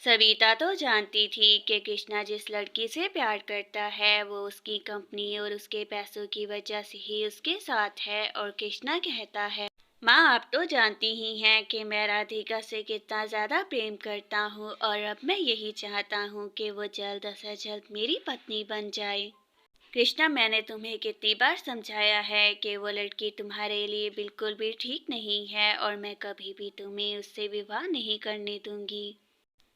सविता तो जानती थी कि कृष्णा जिस लड़की से प्यार करता है वो उसकी कंपनी और उसके पैसों की वजह से ही उसके साथ है। और कृष्णा कहता है, माँ आप तो जानती ही हैं कि मैं राधिका से कितना ज़्यादा प्रेम करता हूँ और अब मैं यही चाहता हूँ कि वो जल्द से जल्द मेरी पत्नी बन जाए। कृष्णा मैंने तुम्हें कितनी बार समझाया है कि वो लड़की तुम्हारे लिए बिल्कुल भी ठीक नहीं है और मैं कभी भी तुम्हें उससे विवाह नहीं करने दूंगी।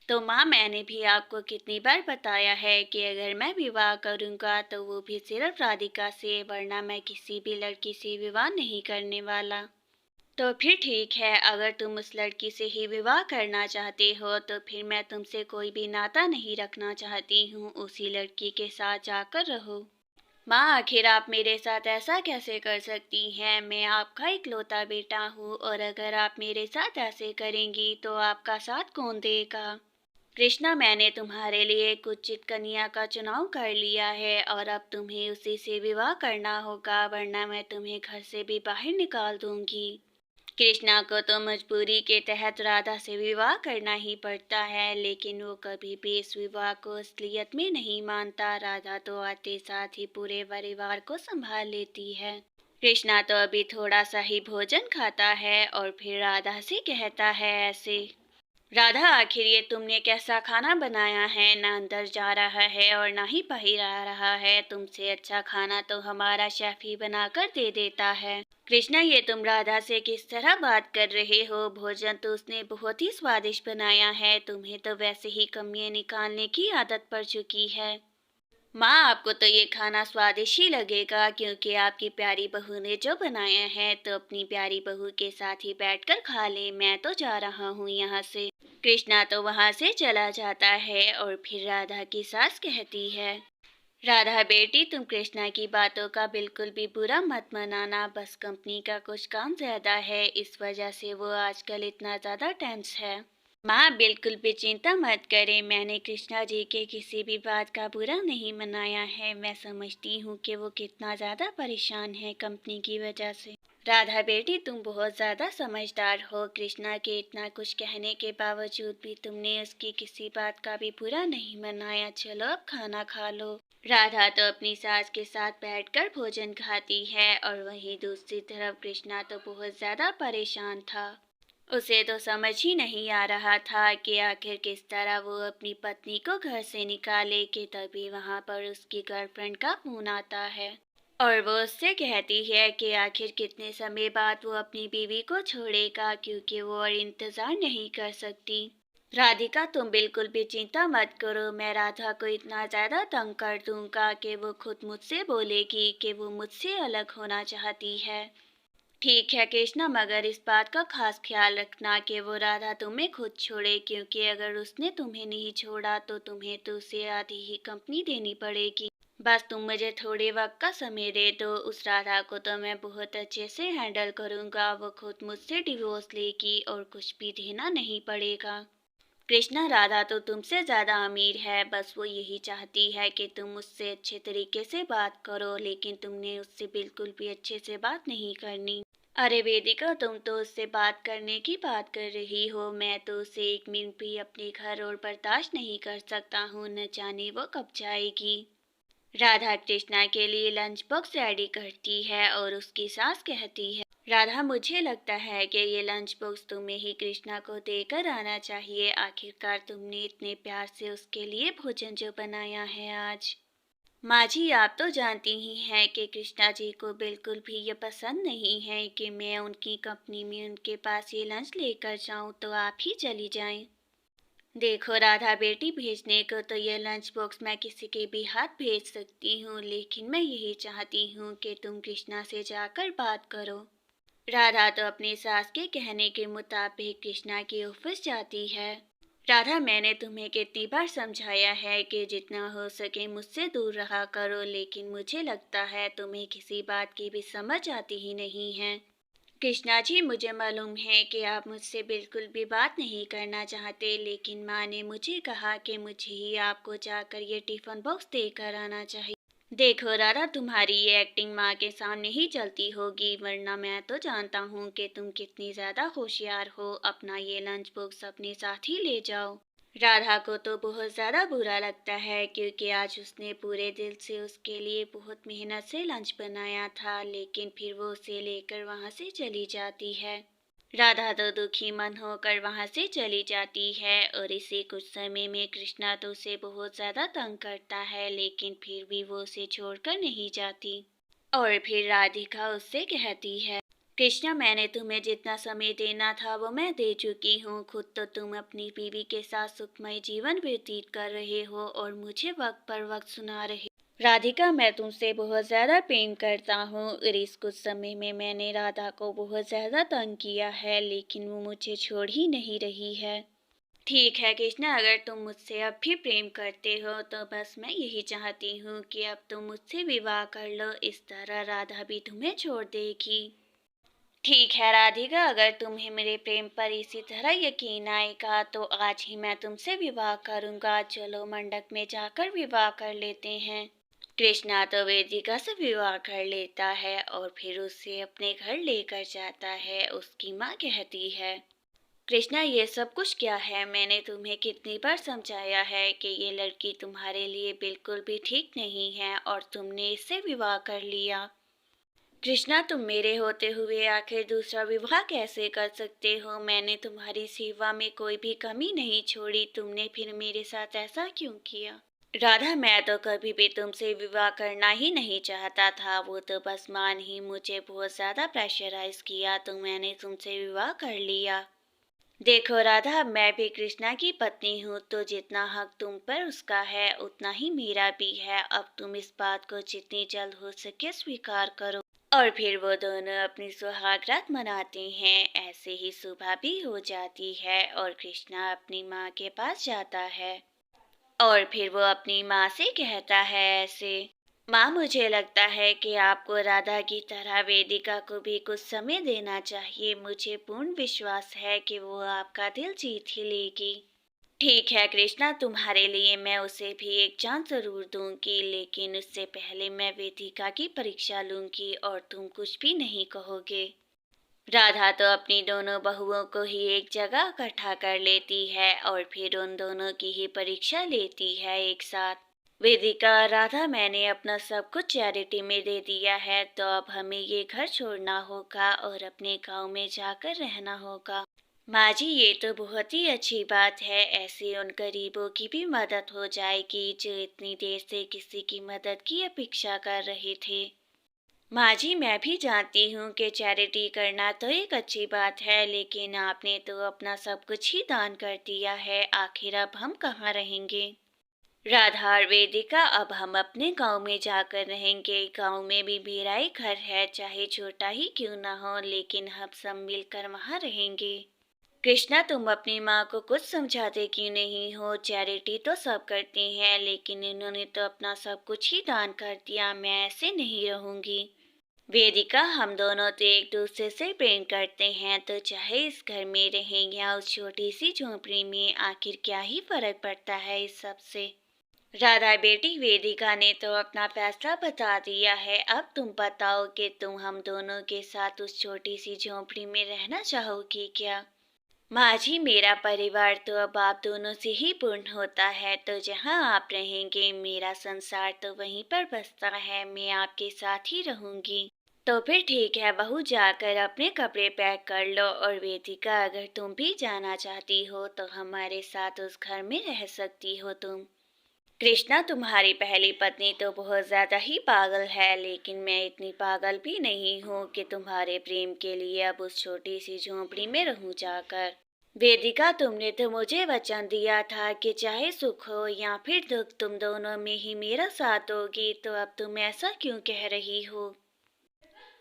तो माँ मैंने भी आपको कितनी बार बताया है कि अगर मैं विवाह करूँगा तो वो भी सिर्फ राधिका से, वरना मैं किसी भी लड़की से विवाह नहीं करने वाला। तो फिर ठीक है, अगर तुम उस लड़की से ही विवाह करना चाहते हो तो फिर मैं तुमसे कोई भी नाता नहीं रखना चाहती हूँ, उसी लड़की के साथ जाकर रहो। माँ आखिर आप मेरे साथ ऐसा कैसे कर सकती हैं? मैं आपका इकलौता बेटा हूँ और अगर आप मेरे साथ ऐसे करेंगी तो आपका साथ कौन देगा? कृष्णा मैंने तुम्हारे लिए कुचित कन्या का चुनाव कर लिया है और अब तुम्हें उसी से विवाह करना होगा, वरना मैं तुम्हें घर से भी बाहर निकाल दूंगी। कृष्णा को तो मजबूरी के तहत राधा से विवाह करना ही पड़ता है, लेकिन वो कभी भी इस विवाह को असलियत में नहीं मानता। राधा तो आते साथ ही पूरे परिवार को संभाल लेती है। कृष्णा तो अभी थोड़ा सा ही भोजन खाता है और फिर राधा से कहता है ऐसे, राधा आखिर ये तुमने कैसा खाना बनाया है? ना अंदर जा रहा है और ना ही बाहर आ रहा है। तुमसे अच्छा खाना तो हमारा शेफ ही बनाकर दे देता है। कृष्णा ये तुम राधा से किस तरह बात कर रहे हो? भोजन तो उसने बहुत ही स्वादिष्ट बनाया है, तुम्हें तो वैसे ही कमियां निकालने की आदत पड़ चुकी है। माँ आपको तो ये खाना स्वादिष्ट ही लगेगा क्योंकि आपकी प्यारी बहू ने जो बनाया है, तो अपनी प्यारी बहू के साथ ही बैठकर खा ले, मैं तो जा रहा हूँ यहाँ से। कृष्णा तो वहाँ से चला जाता है और फिर राधा की सास कहती है, राधा बेटी तुम कृष्णा की बातों का बिल्कुल भी बुरा मत मनाना, बस कंपनी का कुछ काम ज्यादा है, इस वजह से वो आजकल इतना ज्यादा टेंस है। माँ बिल्कुल भी चिंता मत करें, मैंने कृष्णा जी के किसी भी बात का बुरा नहीं मनाया है। मैं समझती हूँ कि वो कितना ज़्यादा परेशान है कंपनी की वजह से। राधा बेटी तुम बहुत ज़्यादा समझदार हो, कृष्णा के इतना कुछ कहने के बावजूद भी तुमने उसकी किसी बात का भी बुरा नहीं मनाया। चलो अब खाना खा लो। राधा तो अपनी सास के साथ बैठकर भोजन खाती है और वहीं दूसरी तरफ कृष्णा तो बहुत ज़्यादा परेशान था। उसे तो समझ ही नहीं आ रहा था कि आखिर किस तरह वो अपनी पत्नी को घर से निकाले कि तभी वहां पर उसकी गर्लफ्रेंड का फोन आता है और वो उससे कहती है कि आखिर कितने समय बाद वो अपनी बीवी को छोड़ेगा, क्योंकि वो और इंतजार नहीं कर सकती। राधिका तुम बिल्कुल भी चिंता मत करो, मैं राधा को इतना ज्यादा तंग कर दूंगा कि वो खुद मुझसे बोलेगी कि वो मुझसे अलग होना चाहती है। ठीक है कृष्णा, मगर इस बात का खास ख्याल रखना कि वो राधा तुम्हें खुद छोड़े, क्योंकि अगर उसने तुम्हें नहीं छोड़ा तो तुम्हें तो उसे आधी ही कंपनी देनी पड़ेगी। बस तुम मुझे थोड़े वक्त का समय दे दो, उस राधा को तो मैं बहुत अच्छे से हैंडल करूंगा। वो खुद मुझसे डिवोर्स लेगी और कुछ भी देना नहीं पड़ेगा। कृष्णा राधा तो तुमसे ज्यादा अमीर है, बस वो यही चाहती है कि तुम उससे अच्छे तरीके से बात करो, लेकिन तुमने उससे बिल्कुल भी अच्छे से बात नहीं करनी। अरे वेदिका तुम तो उससे बात करने की बात कर रही हो, मैं तो उसे एक मिनट भी अपने घर और बर्दाश्त नहीं कर सकता हूँ, न जाने वो कब जाएगी। राधा कृष्णा के लिए लंच बॉक्स रेडी करती है और उसकी सास कहती है, राधा मुझे लगता है कि ये लंच बॉक्स तुम्हें ही कृष्णा को देकर आना चाहिए, आखिरकार तुमने इतने प्यार से उसके लिए भोजन जो बनाया है आज। माँ जी आप तो जानती ही हैं कि कृष्णा जी को बिल्कुल भी ये पसंद नहीं है कि मैं उनकी कंपनी में उनके पास ये लंच लेकर जाऊं, तो आप ही चली जाएं। देखो राधा बेटी, भेजने को तो ये लंच बॉक्स मैं किसी के भी हाथ भेज सकती हूँ, लेकिन मैं यही चाहती हूँ कि तुम कृष्णा से जाकर बात करो। राधा तो अपनी सास के कहने के मुताबिक कृष्णा के ऑफिस जाती है। राधा मैंने तुम्हें कितनी बार समझाया है कि जितना हो सके मुझसे दूर रहा करो, लेकिन मुझे लगता है तुम्हें किसी बात की भी समझ आती ही नहीं है। कृष्णा जी मुझे मालूम है कि आप मुझसे बिल्कुल भी बात नहीं करना चाहते, लेकिन माँ ने मुझे कहा कि मुझे ही आपको जाकर ये टिफिन बॉक्स देकर आना चाहिए। देखो राधा, तुम्हारी ये एक्टिंग माँ के सामने ही चलती होगी, वरना मैं तो जानता हूँ कि तुम कितनी ज्यादा होशियार हो। अपना ये लंच बॉक्स अपने साथ ही ले जाओ। राधा को तो बहुत ज़्यादा बुरा लगता है क्योंकि आज उसने पूरे दिल से उसके लिए बहुत मेहनत से लंच बनाया था, लेकिन फिर वो उसे लेकर वहाँ से चली जाती है। राधा तो दुखी मन होकर वहाँ से चली जाती है और इसी कुछ समय में कृष्णा तो उसे बहुत ज़्यादा तंग करता है, लेकिन फिर भी वो उसे छोड़कर नहीं जाती। और फिर राधिका उससे कहती है, कृष्णा, मैंने तुम्हें जितना समय देना था वो मैं दे चुकी हूँ। खुद तो तुम अपनी बीवी के साथ सुखमय जीवन व्यतीत कर रहे हो और मुझे वक्त पर वक्त सुना रहे हो। राधिका, मैं तुमसे बहुत ज़्यादा प्रेम करता हूँ और इस कुछ समय में मैंने राधा को बहुत ज़्यादा तंग किया है, लेकिन वो मुझे छोड़ ही नहीं रही है। ठीक है कृष्णा, अगर तुम मुझसे अब भी प्रेम करते हो तो बस मैं यही चाहती हूँ कि अब तुम मुझसे विवाह कर लो, इस तरह राधा भी तुम्हें छोड़ देगी। ठीक है राधिका, अगर तुम्हें मेरे प्रेम पर इसी तरह यकीन आएगा तो आज ही मैं तुमसे विवाह करूँगा। चलो मंडप में जाकर विवाह कर लेते हैं। कृष्णा तो वेदिका से विवाह कर लेता है और फिर उसे अपने घर लेकर जाता है। उसकी माँ कहती है, कृष्णा, ये सब कुछ क्या है? मैंने तुम्हें कितनी बार समझाया है कि ये लड़की तुम्हारे लिए बिल्कुल भी ठीक नहीं है और तुमने इससे विवाह कर लिया। कृष्णा, तुम मेरे होते हुए आखिर दूसरा विवाह कैसे कर सकते हो? मैंने तुम्हारी सेवा में कोई भी कमी नहीं छोड़ी, तुमने फिर मेरे साथ ऐसा क्यों किया? राधा, मैं तो कभी भी तुमसे विवाह करना ही नहीं चाहता था, वो तो बस मान ही मुझे बहुत ज्यादा प्रेशराइज किया तो मैंने तुमसे विवाह कर लिया। देखो राधा, मैं भी कृष्णा की पत्नी हूँ, तो जितना हक तुम पर उसका है उतना ही मेरा भी है। अब तुम इस बात को जितनी जल्द हो सके स्वीकार करो। और फिर वो दोनों अपनी सुहागरात मनाते हैं। ऐसे ही सुबह भी हो जाती है और कृष्णा अपनी माँ के पास जाता है और फिर वो अपनी माँ से कहता है ऐसे, माँ, मुझे लगता है कि आपको राधा की तरह वेदिका को भी कुछ समय देना चाहिए। मुझे पूर्ण विश्वास है कि वो आपका दिल जीत ही लेगी। ठीक है कृष्णा, तुम्हारे लिए मैं उसे भी एक चांस जरूर दूंगी, लेकिन उससे पहले मैं वेदिका की परीक्षा लूंगी और तुम कुछ भी नहीं कहोगे। राधा तो अपनी दोनों बहुओं को ही एक जगह इकट्ठा कर लेती है और फिर उन दोनों की ही परीक्षा लेती है एक साथ। वेदिका, राधा, मैंने अपना सब कुछ चैरिटी में दे दिया है, तो अब हमें ये घर छोड़ना होगा और अपने गांव में जाकर रहना होगा। माँ जी, ये तो बहुत ही अच्छी बात है। ऐसे उन गरीबों की भी मदद हो जाएगी जो इतनी देर से किसी की मदद की अपेक्षा कर रहे थे। माँ जी, मैं भी जानती हूँ कि चैरिटी करना तो एक अच्छी बात है, लेकिन आपने तो अपना सब कुछ ही दान कर दिया है। आखिर अब हम कहाँ रहेंगे? राधा और वेदिका, अब हम अपने गांव में जाकर रहेंगे। गांव में भी मेरा ही घर है, चाहे छोटा ही क्यों ना हो, लेकिन हम सब मिलकर वहाँ रहेंगे। कृष्णा, तुम अपनी माँ को कुछ समझाते क्यों नहीं हो? चैरिटी तो सब करते हैं, लेकिन इन्होंने तो अपना सब कुछ ही दान कर दिया। मैं ऐसे नहीं रहूंगी। वेदिका, हम दोनों तो एक दूसरे से प्रेम करते हैं, तो चाहे इस घर में रहें या उस छोटी सी झोंपड़ी में, आखिर क्या ही फर्क पड़ता है इस सब से। राधा बेटी, वेदिका ने तो अपना फैसला बता दिया है। अब तुम बताओ कि तुम हम दोनों के साथ उस छोटी सी झोंपड़ी में रहना चाहोगी क्या? माँ जी, मेरा परिवार तो अब आप दोनों से ही पूर्ण होता है, तो जहाँ आप रहेंगे मेरा संसार तो वहीं पर बसता है। मैं आपके साथ ही रहूंगी। तो फिर ठीक है बहू, जाकर अपने कपड़े पैक कर लो। और वेदिका, अगर तुम भी जाना चाहती हो तो हमारे साथ उस घर में रह सकती हो तुम। कृष्णा, तुम्हारी पहली पत्नी तो बहुत ज्यादा ही पागल है, लेकिन मैं इतनी पागल भी नहीं हूँ कि तुम्हारे प्रेम के लिए अब उस छोटी सी झोंपड़ी में रहूं जाकर। वेदिका, तुमने तो मुझे वचन दिया था कि चाहे सुख हो या फिर दुख, तुम दोनों में ही मेरा साथ दोगी, तो अब तुम ऐसा क्यों कह रही हो?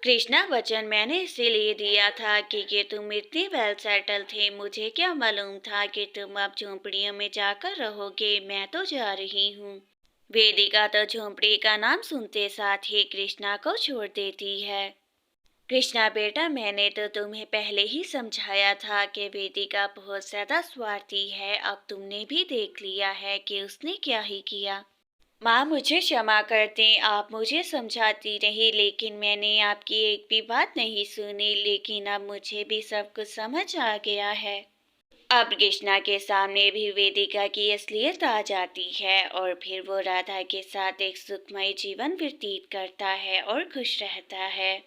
कृष्णा, वचन मैंने इसीलिए दिया था कि तुम इतनी वेल सेटल थे। मुझे क्या मालूम था कि तुम अब झोंपड़ियों में जाकर रहोगे। मैं तो जा रही हूँ। वेदिका तो झोंपड़ी का नाम सुनते साथ ही कृष्णा को छोड़ देती है। कृष्णा बेटा, मैंने तो तुम्हें पहले ही समझाया था कि वेदिका बहुत ज्यादा स्वार्थी है। अब तुमने भी देख लिया है कि उसने क्या ही किया। माँ, मुझे क्षमा कर दें, आप मुझे समझाती रही, लेकिन मैंने आपकी एक भी बात नहीं सुनी। लेकिन अब मुझे भी सब कुछ समझ आ गया है। अब कृष्णा के सामने भी वेदिका की असलियत आ जाती है और फिर वो राधा के साथ एक सुखमय जीवन व्यतीत करता है और खुश रहता है।